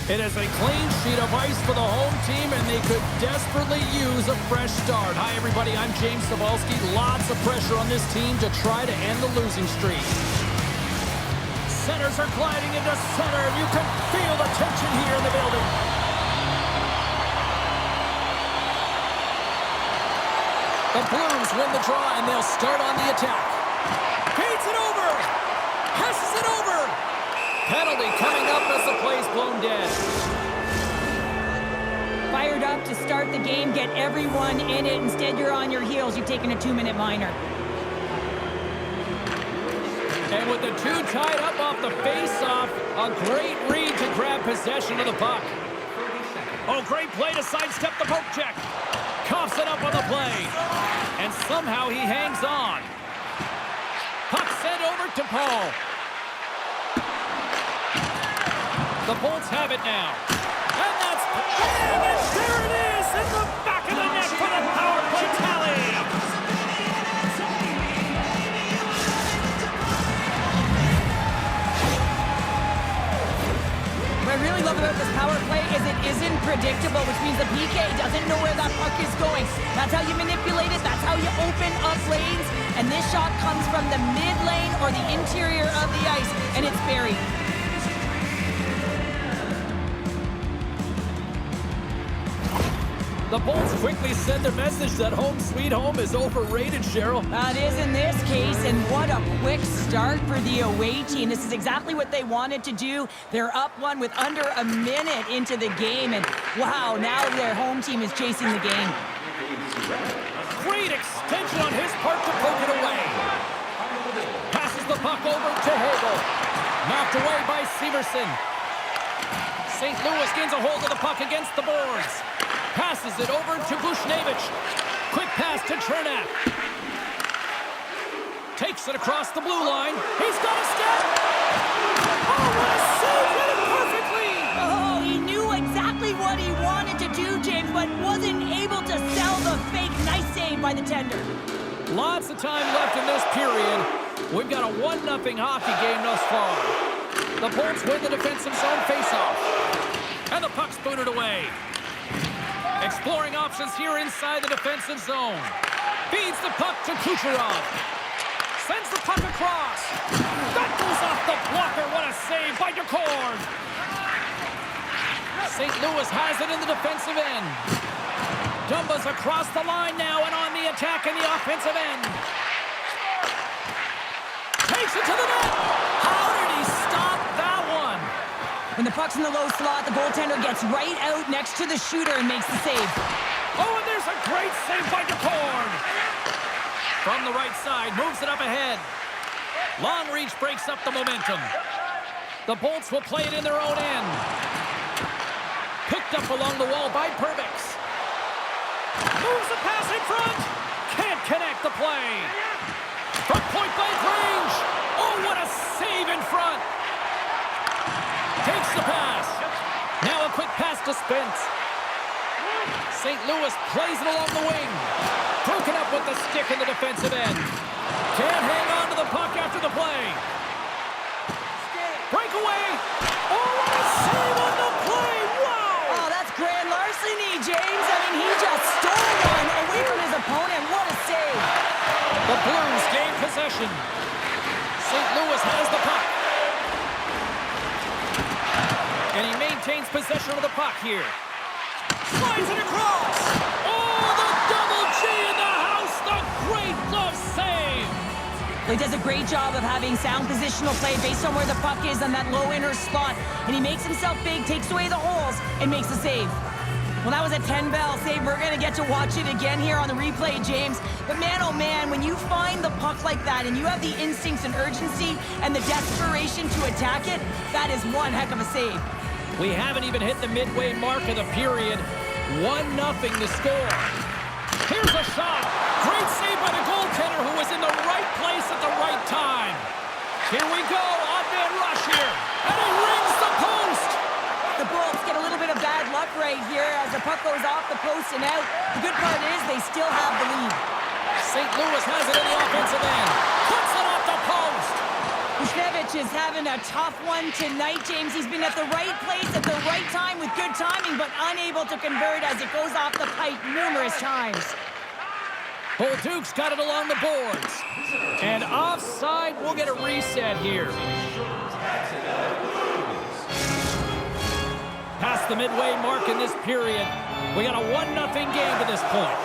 It is a clean sheet of ice for the home team, and they could desperately use a fresh start. Hi, everybody. I'm James Cybulski. Lots of pressure on this team to try to end the losing streak. Centers are gliding into center. You can feel the tension here in the building. The Blues win the draw, and they'll start on the attack. Feeds it over. Passes it over. Penalty coming up as the play's blown dead. Fired up to start the game, get everyone in it. Instead, you're on your heels. You've taken a 2-minute minor. And with the two tied up off the face-off, a great read to grab possession of the puck. Oh, great play to sidestep the poke check. Coughs it up on the play. And somehow he hangs on. Puck sent over to Paul. The Bolts have it now. And that's... And there it is! In the back of the net for the power play tally! What I really love about this power play is it isn't predictable, which means the PK doesn't know where that puck is going. That's how you manipulate it. That's how you open up lanes. And this shot comes from the mid lane or the interior of the ice, and it's buried. The Bolts quickly send a message that home sweet home is overrated, Cheryl. That is in this case, and what a quick start for the away team. This is exactly what they wanted to do. They're up one with under a minute into the game, and wow, now their home team is chasing the game. Great extension on his part to poke it away. Passes the puck over to Hagel. Knocked away by Severson. St. Louis gains a hold of the puck against the boards. Passes it over to Bushnevich. Quick pass to Chernak. Takes it across the blue line. He's got a step. Oh, what a save! Did it perfectly! Oh, he knew exactly what he wanted to do, James, but wasn't able to sell the fake. Nice save by the tender. Lots of time left in this period. We've got a 1-0 hockey game thus far. The Bolts win the defensive zone faceoff. And the puck's booted away. Exploring options here inside the defensive zone. Feeds the puck to Kucherov. Sends the puck across. That goes off the blocker. What a save by DeCord. St. Louis has it in the defensive end. Dumba's across the line now and on the attack in the offensive end. Takes it to the net. How did he stop that one? When the puck's in the low slot, the goaltender gets right out next to the shooter and makes the save. Oh, and there's a great save by DeCord. From the right side, moves it up ahead. Long reach breaks up the momentum. The Bolts will play it in their own end. Picked up along the wall by Perbix. Moves the pass in front. Can't connect the play. From point-blank range. Oh, what a save in front. Takes the pass. Now a quick pass to Spence. St. Louis plays it along the wing. Broken up with the stick in the defensive end. Can't hang on to the puck after the play. Breakaway. Oh, what a save on the play. Wow. Oh, that's grand larceny, James. I mean, he just stole one away from his opponent. What a save. The Blues gain possession. St. Louis has the puck. And he maintains possession of the puck here. Slides it across. Oh, the double G in the house. The great glove save. He does a great job of having sound positional play based on where the puck is on that low inner spot. And he makes himself big, takes away the holes, and makes the save. Well, that was a 10-bell save. We're going to get to watch it again here on the replay, James. But man, oh man, when you find the puck like that and you have the instincts and urgency and the desperation to attack it, that is one heck of a save. We haven't even hit the midway mark of the period. 1-0 to score. Here's a shot. Great save by the goaltender who was in the right place at the right time. Here we go. Odd-man rush here. And he rings the post. The Bolts get a little bit of bad luck right here as the puck goes off the post and out. The good part is they still have the lead. St. Louis has it in the offensive end. Puts it off the post. Bushnevich Lewis is having a tough one tonight, James. He's been at the right place at the right time with good timing, but unable to convert as it goes off the pipe numerous times. Bolduc's got it along the boards. And offside, we'll get a reset here. Past the midway mark in this period. We got a 1-0 game to this point.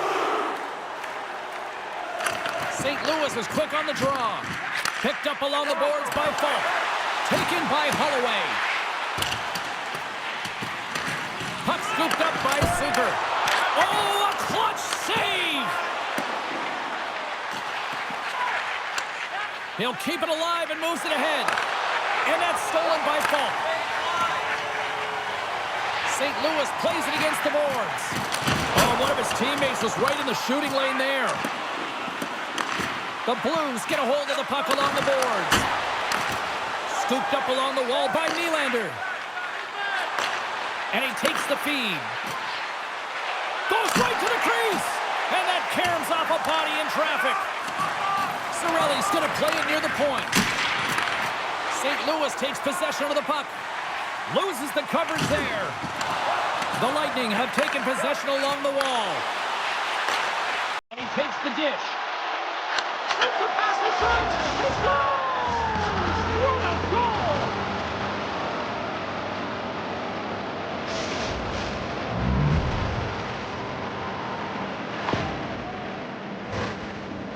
St. Louis is quick on the draw. Picked up along the boards by Falk. Taken by Holloway. Puck scooped up by Suter. Oh, a clutch save! He'll keep it alive and moves it ahead. And that's stolen by Falk. St. Louis plays it against the boards. Oh, one of his teammates was right in the shooting lane there. The Blues get a hold of the puck along the boards. Scooped up along the wall by Nylander. And he takes the feed. Goes right to the crease. And that caroms off a body in traffic. Cirelli's going to play it near the point. St. Louis takes possession of the puck. Loses the coverage there. The Lightning have taken possession along the wall. And he takes the dish.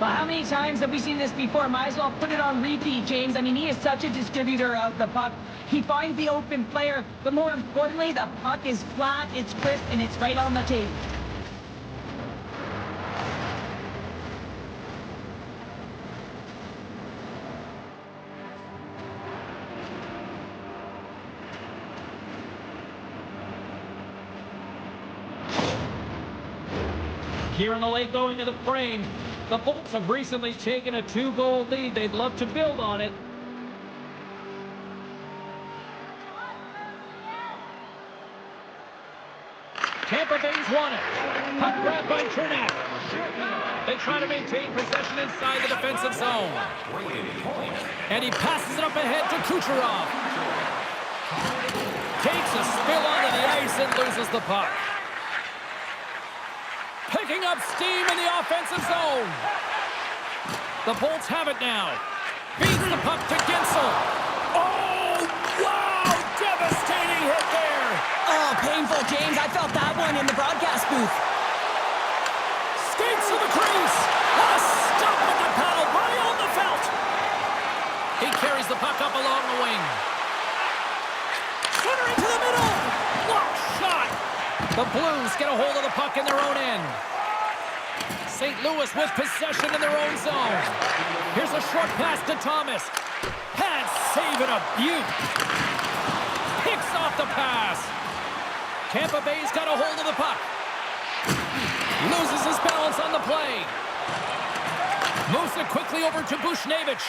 But how many times have we seen this before? Might as well put it on repeat, James. I mean, he is such a distributor of the puck. He finds the open player, but more importantly, the puck is flat, it's crisp, and it's right on the tape. Here in the late going to the frame. The Bolts have recently taken a 2-goal lead. They'd love to build on it. Tampa Bay's won it. Puck grabbed by Trinak. They try to maintain possession inside the defensive zone. And he passes it up ahead to Kucherov. Takes a spill onto the ice and loses the puck. Picking up steam in the offensive zone. The Bolts have it now. Beats the puck to Gensel. Oh, wow! Devastating hit there. Oh, painful, James. I felt that one in the broadcast booth. Skates to the crease. What a stop with the paddle by on the felt. He carries the puck up along the wing. Centering to the middle. Block shot. The Blues get a hold of the puck in their own end. St. Louis with possession in their own zone. Here's a short pass to Thomas. Pad save and a beaut. Picks off the pass. Tampa Bay's got a hold of the puck. Loses his balance on the play. Moves it quickly over to Bushnevich.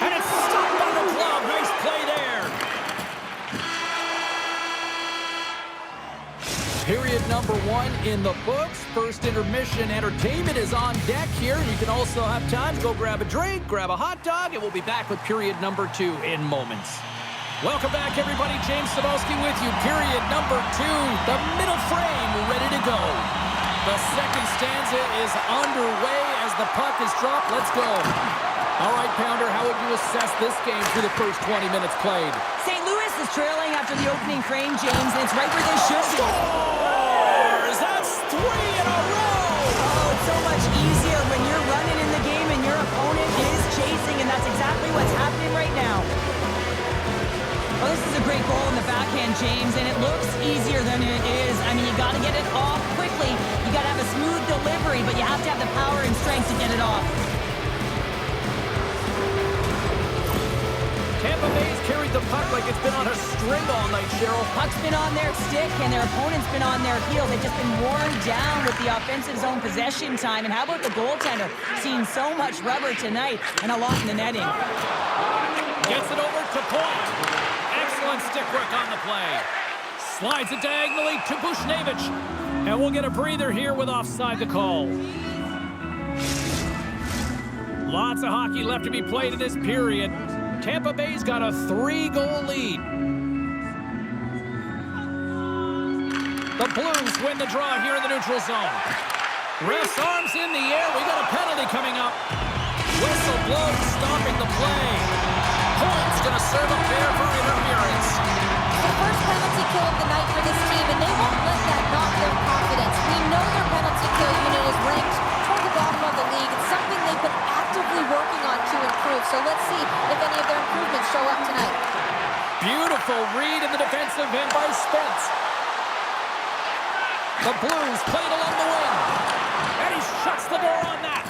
And it's stopped by the glove. Nice play there. Period number 1 in the books. First intermission entertainment is on deck here. You can also have time to go grab a drink, grab a hot dog, and we'll be back with period number 2 in moments. Welcome back, everybody. James Cybulski with you. Period number 2. The middle frame ready to go. The second stanza is underway as the puck is dropped. Let's go. All right, Pounder, how would you assess this game through the first 20 minutes played? St. Louis is trailing after the opening frame, James, and it's right where they should be. Scores! That's 3 in a row! Oh, it's so much easier when you're running in the game and your opponent is chasing, and that's exactly what's happening right now. Well, this is a great goal in the backhand, James, and it looks easier than it is. I mean, you got to get it off quickly. You got to have a smooth delivery, but you have to have the power and strength to get it off. Tampa Bay's carried the puck like it's been on a string all night, Cheryl. Puck's been on their stick, and their opponent's been on their heels. They've just been worn down with the offensive zone possession time. And how about the goaltender? Seeing so much rubber tonight and a lot in the netting. Gets it over to Point. Excellent stick work on the play. Slides it diagonally to Bushnevich. And we'll get a breather here with offside the call. Lots of hockey left to be played in this period. Tampa Bay's got a 3-goal lead. The Blues win the draw here in the neutral zone. Ref's arms in the air. We got a penalty coming up. Whistle blows, stopping the play. Point's going to serve up there for interference. The first penalty kill of the night for this team, and they won't let that knock their confidence. We know their penalty kill unit is ranked toward the bottom of the league. It's something they've been actively working on to improve. So let's see if any of their improvements show up tonight. Beautiful read in the defensive end by Spence. The Blues played along the wing. And he shuts the door on that.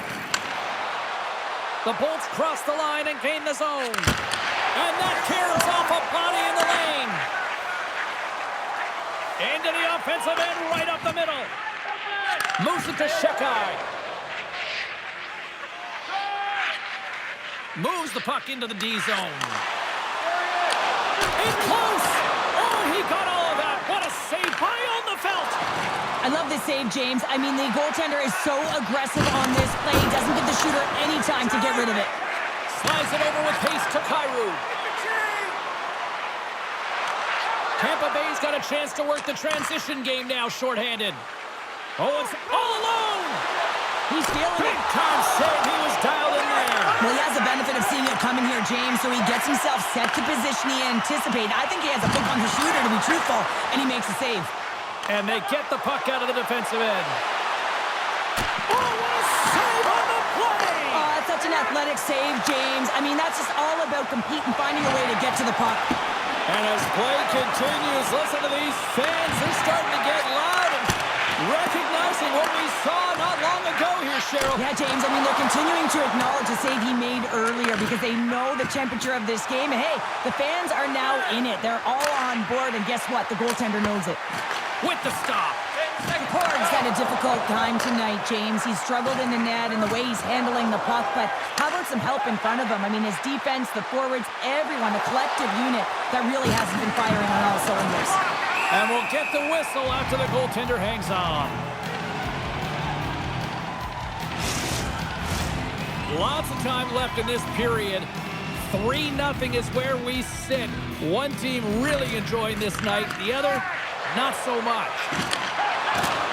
The Bolts cross the line and gain the zone. And that carries off a body in the lane. Into the offensive end, right up the middle. Moves it to Shekai. Moves the puck into the D zone. In close. Oh, he got all of that. What a save by on the felt. I love this save, James. I mean, the goaltender is so aggressive on this play. He doesn't give the shooter any time to get rid of it. Slides it over with pace to Kyrou. Tampa Bay's got a chance to work the transition game now, shorthanded. Oh, it's all alone. He's feeling Big it. time save. He was dialed in there. Well, he has the benefit of seeing it coming here, James, so he gets himself set to position he anticipated. I think he has a pick on the shooter, to be truthful, and he makes a save. And they get the puck out of the defensive end. Oh, what a save on the play! Oh, that's such an athletic save, James. I mean, that's just all about competing, finding a way to get to the puck. And as play continues, listen to these fans. They're starting to get loud and recognizing what we saw not long ago here, Cheryl. Yeah, James, I mean, they're continuing to acknowledge the save he made earlier because they know the temperature of this game. And, hey, the fans are now in it. They're all on board, and guess what? The goaltender knows it. With the stop. Ford's had a difficult time tonight, James. He's struggled in the net and the way he's handling the puck, but how about some help in front of him? I mean, his defense, the forwards, everyone, a collective unit that really hasn't been firing on all cylinders. And we'll get the whistle after the goaltender hangs on. Lots of time left in this period. 3-0 is where we sit. One team really enjoying this night. The other, not so much.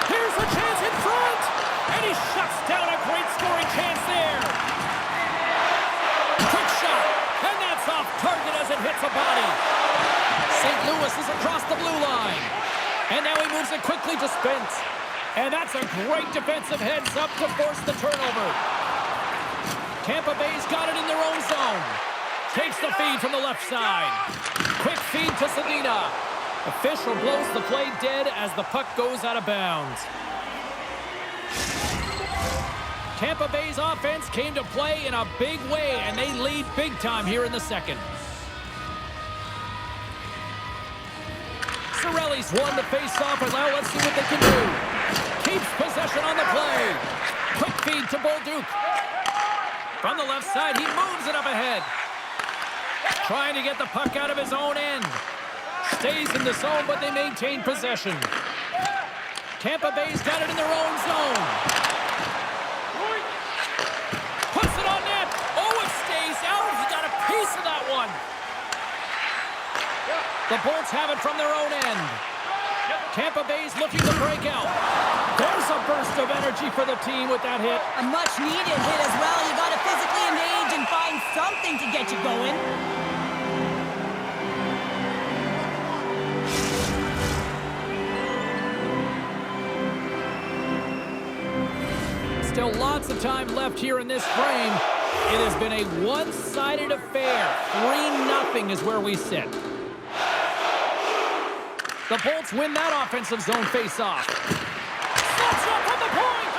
Here's a chance in front. And he shuts down a great scoring chance there. Quick shot. And that's off target as it hits a body. St. Louis is across the blue line. And now he moves it quickly to Spence. And that's a great defensive heads up to force the turnover. Tampa Bay's got it in their own zone. Takes the feed from the left side. Quick feed to Sedina. Official blows the play dead as the puck goes out of bounds. Tampa Bay's offense came to play in a big way, and they lead big time here in the second. Cirelli's won the face-off, and now let's see what they can do. Keeps possession on the play. Quick feed to Bolduc. From the left side, he moves it up ahead. Trying to get the puck out of his own end. Stays in the zone, but they maintain possession. Tampa Bay's got it in their own zone. Puts it on net. Oh, it stays out. He got a piece of that one. The Bolts have it from their own end. Tampa Bay's looking to break out. There's a burst of energy for the team with that hit. A much-needed hit as well. You got to physically engage and find something to get you going. Still lots of time left here in this frame. It has been a one-sided affair. 3-0 is where we sit. The Bolts win that offensive zone face-off. Slots up on the point.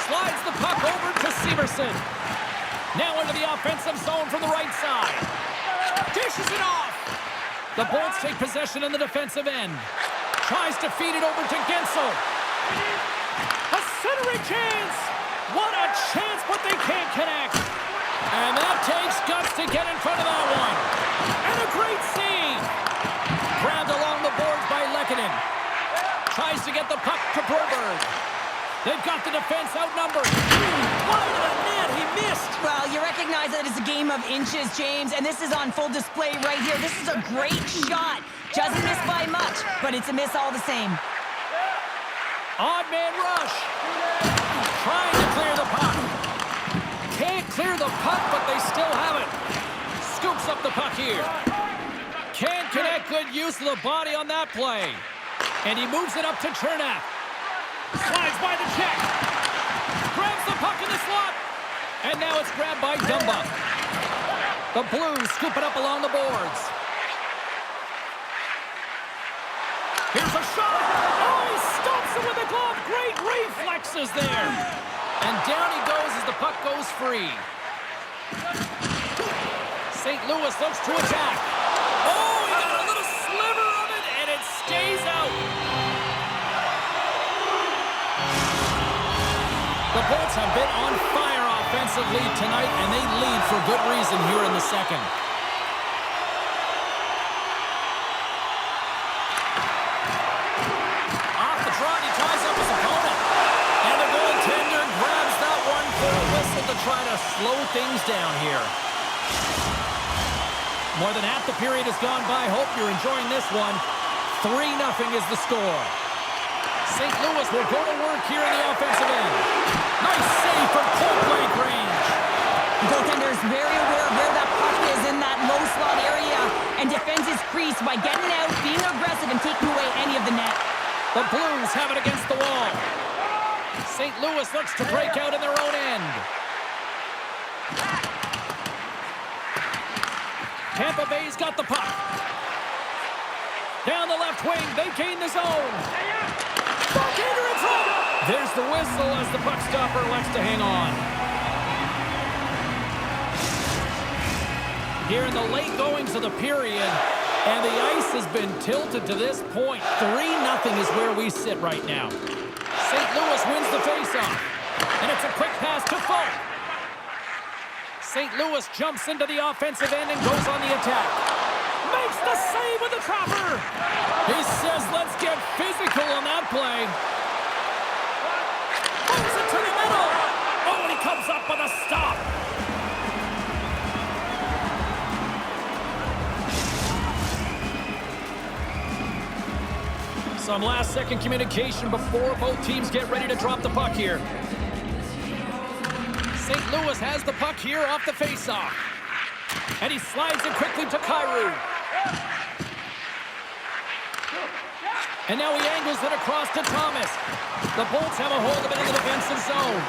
Slides the puck over to Severson. Now into the offensive zone from the right side. Dishes it off. The Bolts take possession in the defensive end. Tries to feed it over to Gensel. A centering chance. What a chance, but they can't connect. And that takes guts to get in front of that one. And a great save. Grabbed along the boards by Lehkonen. Tries to get the puck to Broberg. They've got the defense outnumbered. Wide of the net, he missed. Well, you recognize that it's a game of inches, James, and this is on full display right here. This is a great shot. Doesn't miss by much, but it's a miss all the same. Odd man rush. Trying to clear the puck. Can't clear the puck, but they still have it. Scoops up the puck here. Can't connect. Good use of the body on that play. And he moves it up to Chernak. Slides by the check. Grabs the puck in the slot. And now it's grabbed by Dumba. The Blues scoop it up along the boards. Here's a shot. Oh, he stops it with a glove. Great reflexes there. And down he goes as the puck goes free. St. Louis looks to attack. Oh, he got a little sliver of it, and it stays out. The Bolts have been on fire offensively tonight, and they lead for good reason here in the second. Off the trot, he ties up his opponent. And the goaltender grabs that one for a whistle to try to slow things down here. More than half the period has gone by. Hope you're enjoying this one. 3-0 is the score. St. Louis will go to work here in the offensive end. Nice save from point-blank range. The goaltender is very aware of where that puck is in that low slot area and defends his crease by getting out, being aggressive, and taking away any of the net. The Blues have it against the wall. St. Louis looks to break out in their own end. Tampa Bay's got the puck. Down the left wing, they gain the zone. Goaltender in front. There's the whistle as the puck stopper elects to hang on. Here in the late goings of the period, and the ice has been tilted to this point. 3-0 is where we sit right now. St. Louis wins the faceoff, and it's a quick pass to Falk. St. Louis jumps into the offensive end and goes on the attack. Makes the save with the trapper. He says, let's get physical on that play. Moves it to the middle. Oh, and he comes up with a stop. Some last-second communication before both teams get ready to drop the puck here. St. Louis has the puck here off the faceoff. And he slides it quickly to Kyrou. And now he angles it across to Thomas. The Bolts have a hold of it in the defensive zone.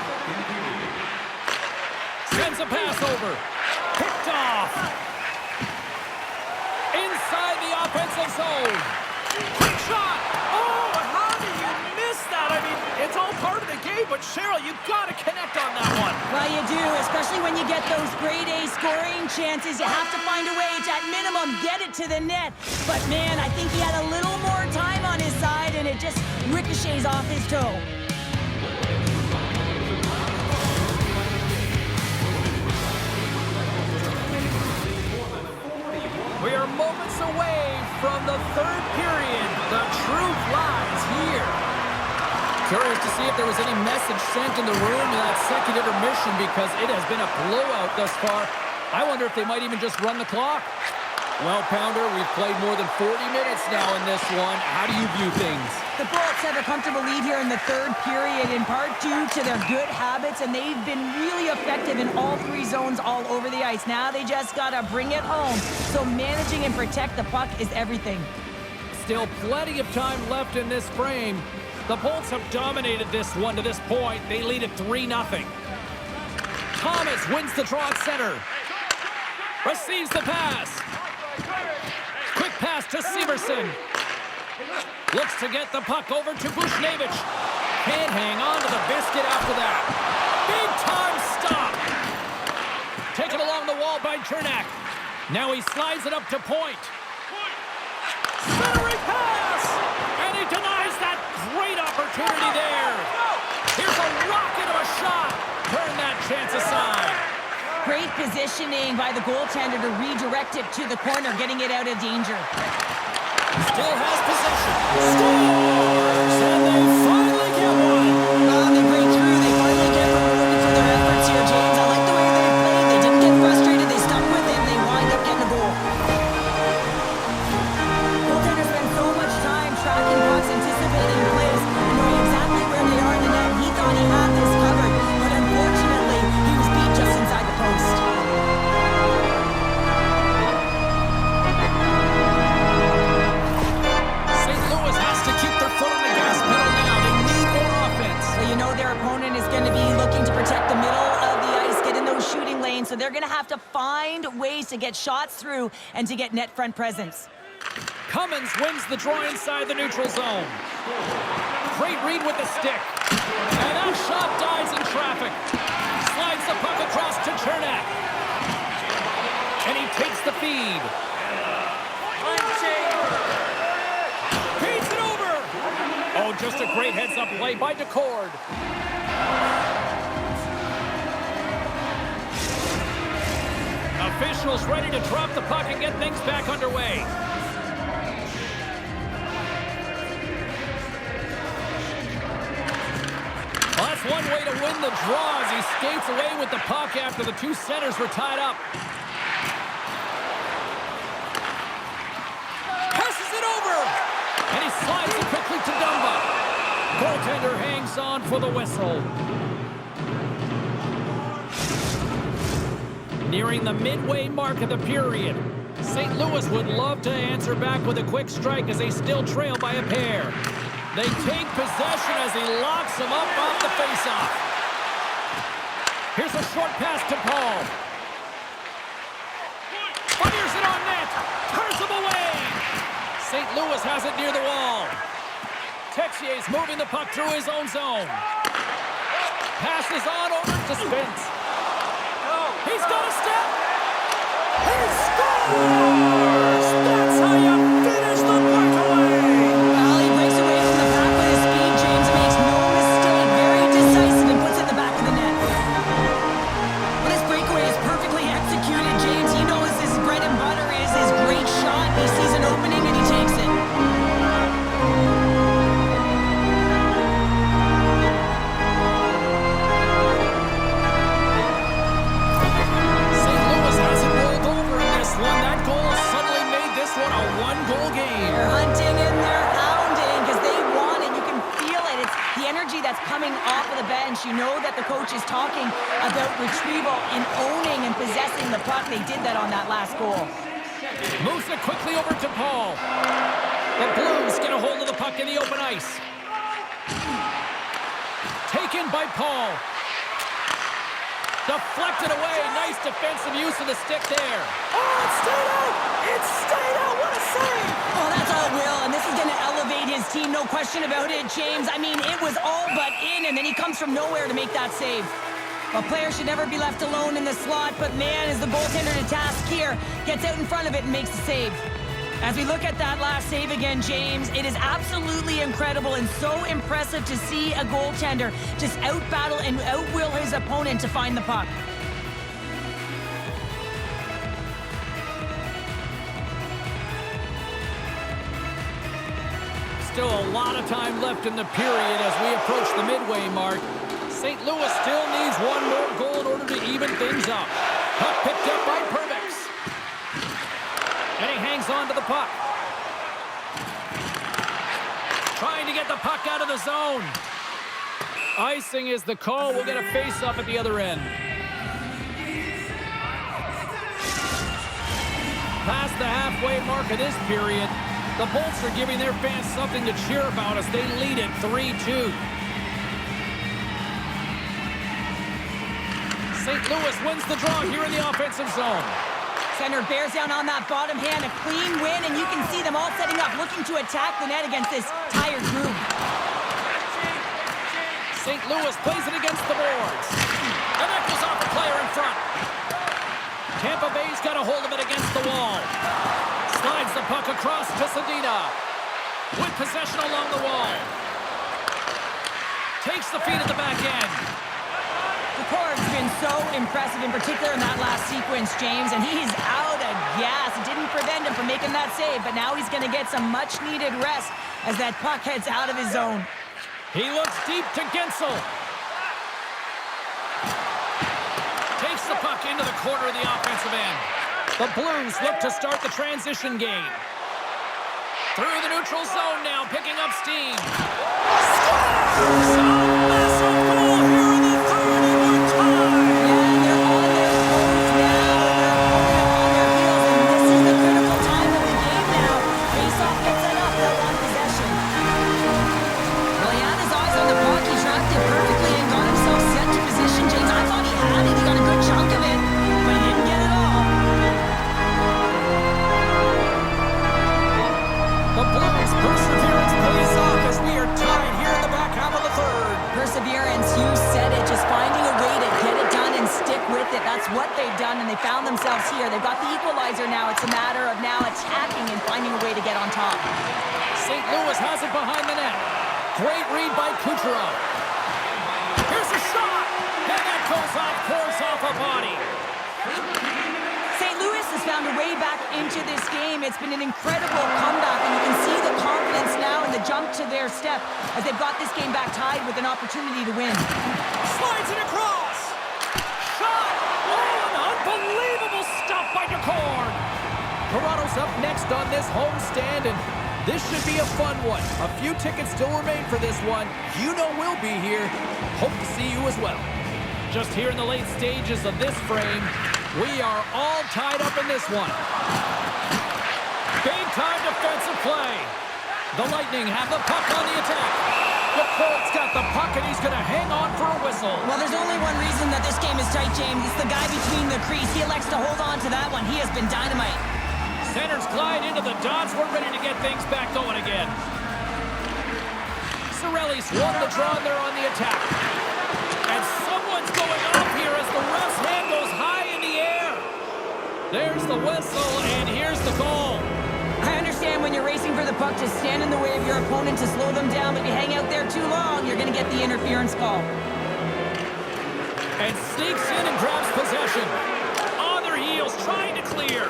Sends a pass over. Picked off. Inside the offensive zone. Quick shot. Oh, how do you miss that? I mean, it's all part of the game, but Cheryl, you've got to connect on that one. Well, you do, especially when you get those grade A scoring chances. You have to find a way to, at minimum, get it to the net. But, man, I think he had a little more time on his side, and it just ricochets off his toe. We are moments away from the third period. The truth lies here. Curious to see if there was any message sent in the room in that second intermission because it has been a blowout thus far. I wonder if they might even just run the clock. Well, Pounder, we've played more than 40 minutes now in this one. How do you view things? The Bolts have a comfortable lead here in the third period, in part due to their good habits, and they've been really effective in all three zones all over the ice. Now they just got to bring it home. So managing and protect the puck is everything. Still plenty of time left in this frame. The Bolts have dominated this one to this point. They lead at 3-0. Thomas wins the draw at center. Receives the pass. Quick pass to Severson. Looks to get the puck over to Bushnevich. Can't hang on to the biscuit after that. Big time stop. Taken along the wall by Chernak. Now he slides it up to point. Centering pass. And he denies that great opportunity there. Here's a rocket of a shot. Turn that chance aside. Great positioning by the goaltender to redirect it to the corner, getting it out of danger. Still has possession. Scores! And they finally get one. Well, they they're going to have to find ways to get shots through and to get net front presence. Cummins wins the draw inside the neutral zone. Great read with the stick. And that shot dies in traffic. Slides the puck across to Chernak. And he takes the feed. Feeds it over. Oh, just a great heads-up play by DeCord. Officials ready to drop the puck and get things back underway. Well, that's one way to win the draw as he skates away with the puck after the two centers were tied up. Passes it over! And he slides it quickly to Dumba. Goaltender hangs on for the whistle. Nearing the midway mark of the period. St. Louis would love to answer back with a quick strike as they still trail by a pair. They take possession as he locks him up off the faceoff. Here's a short pass to Paul. Fires it on net. Turns him away. St. Louis has it near the wall. Texier's moving the puck through his own zone. Passes on over to Spence. He's got a step. He scores! That's how you finish the breakaway. Well, he breaks away from the back with his speed. James makes no mistake. Very decisive and puts it in the back of the net. Well, this breakaway is perfectly executed, James. He knows his bread and butter is his great shot. He sees an opening and he takes it. A one-goal game. They're hunting and they're hounding because they want it. You can feel it. It's the energy that's coming off of the bench. You know that the coach is talking about retrieval and owning and possessing the puck. They did that on that last goal. Moves it quickly over to Paul. The Blues get a hold of the puck in the open ice. Taken by Paul. Deflected away. Nice defensive use of the stick there. Oh, it stayed out! It stayed out! What a save! Oh, that's all Will, and this is going to elevate his team, no question about it, James. I mean, it was all but in, and then he comes from nowhere to make that save. A player should never be left alone in the slot, but man, is the goaltender to task here. Gets out in front of it and makes the save. As we look at that last save again, James, it is absolutely incredible and so impressive to see a goaltender just out-battle and out-will his opponent to find the puck. Still a lot of time left in the period as we approach the midway mark. St. Louis still needs one more goal in order to even things up. Puck picked up by Perbix. And he hangs on to the puck. Trying to get the puck out of the zone. Icing is the call. We'll get a face-up at the other end. Past the halfway mark of this period, the Bolts are giving their fans something to cheer about as they lead it 3-2. St. Louis wins the draw here in the offensive zone. Center bears down on that bottom hand, a clean win, and you can see them all setting up, looking to attack the net against this tired group. St. Louis plays it against the boards. And that goes off the player in front. Tampa Bay's got a hold of it against the wall. Slides the puck across to Sedina. With possession along the wall. Takes the feed at the back end. DeCord's been so impressive, in particular in that last sequence, James, and he's out of gas. It didn't prevent him from making that save, but now he's going to get some much-needed rest as that puck heads out of his zone. He looks deep to Gensel. Takes the puck into the corner of the offensive end. The Blues look to start the transition game. Through the neutral zone now, picking up steam. Scores! A massive goal here in the third, and we're tied! Yeah, they're on their toes now. They're on their heels, and this is the critical time of the game now. Face-off gets set up. They'll want possession. Well, he had his eyes on the puck. He tracked it perfectly and got himself set to position. James, I thought he had it. He got a good chunk of it, but he They've got the equalizer now. It's a matter of now attacking and finding a way to get on top. St. Louis has it behind the net. Great read by Kucherov. Here's a shot! And that pours off a body. St. Louis has found a way back into this game. It's been an incredible comeback, and you can see the confidence now and the jump to their step as they've got this game back tied with an opportunity to win. Slides it across! Shot! Oh, an unbelievable stop by DeCord! Toronto's up next on this homestand, and this should be a fun one. A few tickets still remain for this one. You know we'll be here. Hope to see you as well. Just here in the late stages of this frame, we are all tied up in this one. Big-time defensive play. The Lightning have the puck on the attack. The Colts got the puck, and he's going to hang on for a whistle. Well, there's only one reason that this game is tight, James. It's the guy between the crease. He elects to hold on to that one. He has been dynamite. Centers glide into the dots. We're ready to get things back going again. Cirelli's won the draw, and they're on the attack. And someone's going off here as the ref's hand goes high in the air. There's the whistle, and here's the goal. I understand when you're racing for the puck to stand in the way of your opponent to slow them down, but if you hang out there too long, you're going to get the interference call. And sneaks in and grabs possession. On their heels, trying to clear.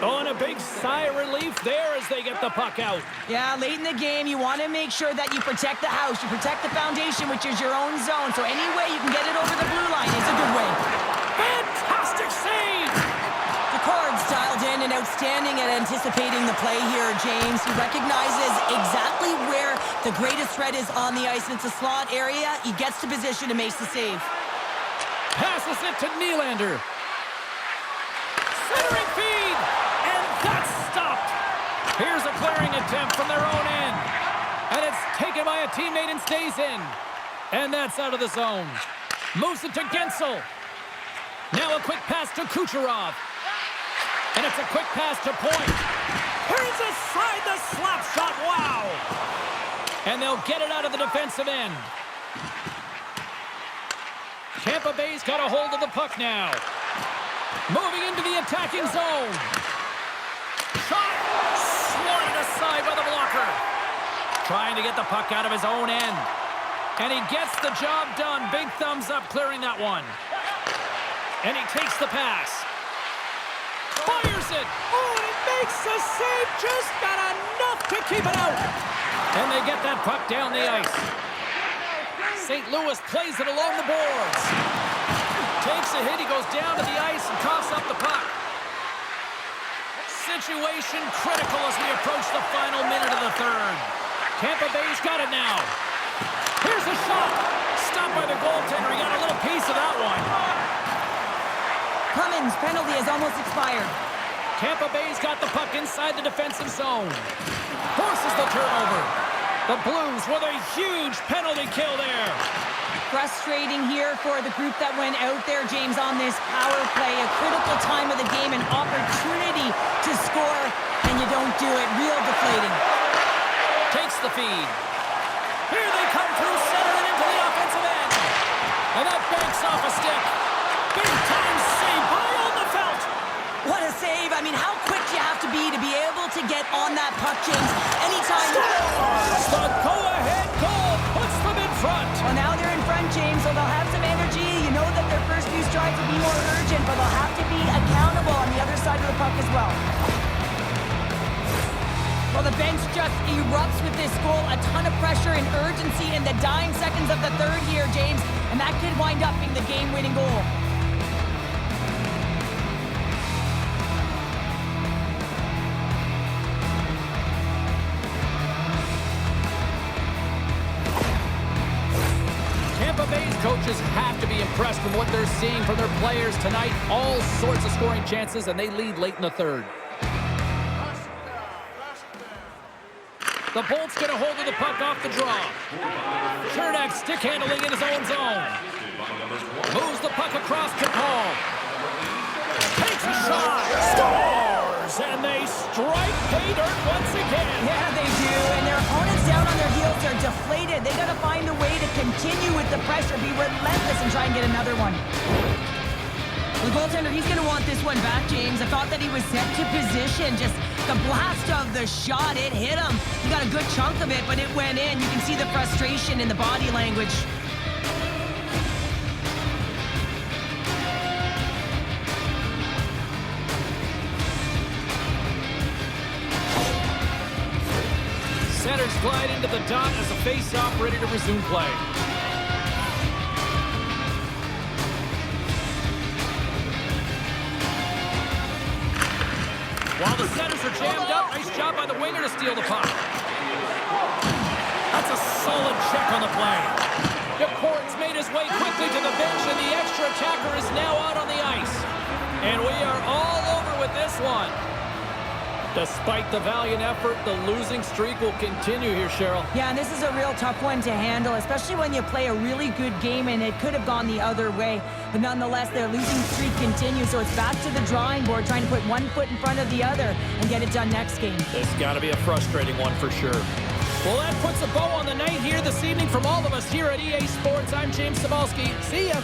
Oh, and a big sigh of relief there as they get the puck out. Yeah, late in the game, you want to make sure that you protect the house. You protect the foundation, which is your own zone. So any way you can get it over the blue line is a good way. Fantastic save! DeCord's dialed in and outstanding at anticipating the play here, James. He recognizes exactly where the greatest threat is on the ice, and it's a slot area. He gets to position and makes the save. Passes it to Nylander. Centering feed! And that's stopped! Here's a clearing attempt from their own end. And it's taken by a teammate and stays in. And that's out of the zone. Moves it to Gensel. Now a quick pass to Kucherov. And it's a quick pass to Point. Here's aside the slap shot. Wow! And they'll get it out of the defensive end. Tampa Bay's got a hold of the puck now. Moving into the attacking zone. Shot! Swatted aside by the blocker. Trying to get the puck out of his own end. And he gets the job done. Big thumbs up clearing that one. And he takes the pass. Fires it. Oh, and he makes the save. Just got enough to keep it out. And they get that puck down the ice. St. Louis plays it along the boards. Takes a hit. He goes down to the ice and coughs up the puck. Situation critical as we approach the final minute of the third. Tampa Bay's got it now. Here's a shot. Stopped by the goaltender. He got a little piece of that one. Cummins' penalty has almost expired. Tampa Bay's got the puck inside the defensive zone. Forces the turnover. The Blues with a huge penalty kill there. Frustrating here for the group that went out there, James, on this power play. A critical time of the game, an opportunity to score, and you don't do it. Real deflating. Takes the feed. Here they come through center and into the offensive end. And that banks off a stick. Big time save by Oldefelt. What a save. I mean, how quick do you have to be able to get on that puck, James? Anytime. Scores! The go-ahead goal puts them in front. Well, now they're in front, James, so they'll have some energy. You know that their first few strides will be more urgent, but they'll have to be accountable on the other side of the puck as well. Well, the bench just erupts with this goal. A ton of pressure and urgency in the dying seconds of the third here, James, and that could wind up being the game-winning goal. Tampa Bay's coaches have to be impressed with what they're seeing from their players tonight. All sorts of scoring chances, and they lead late in the third. The Bolt's get a hold of the puck off the draw. Chernak stick handling in his own zone. Moves the puck across to Paul. Takes a shot. Scores! And they strike pay dirt once again. Yeah, they do. And their opponents down on their heels are deflated. They got to find a way to continue with the pressure, be relentless, and try and get another one. The goaltender, he's going to want this one back, James. I thought that he was set to position. Just the blast of the shot, it hit him. He got a good chunk of it, but it went in. You can see the frustration in the body language. Centers glide into the dot as a face-off ready to resume play. While the centers are jammed up, nice job by the winger to steal the puck. That's a solid check on the play. Decort's made his way quickly to the bench, and the extra attacker is now out on the ice. And we are all over with this one. Despite the valiant effort, the losing streak will continue here, Cheryl. Yeah, and this is a real tough one to handle, especially when you play a really good game and it could have gone the other way. But nonetheless, their losing streak continues, so it's back to the drawing board, trying to put one foot in front of the other and get it done next game. This has got to be a frustrating one for sure. Well, that puts a bow on the night here this evening from all of us here at EA Sports. I'm James Cebulski. See ya.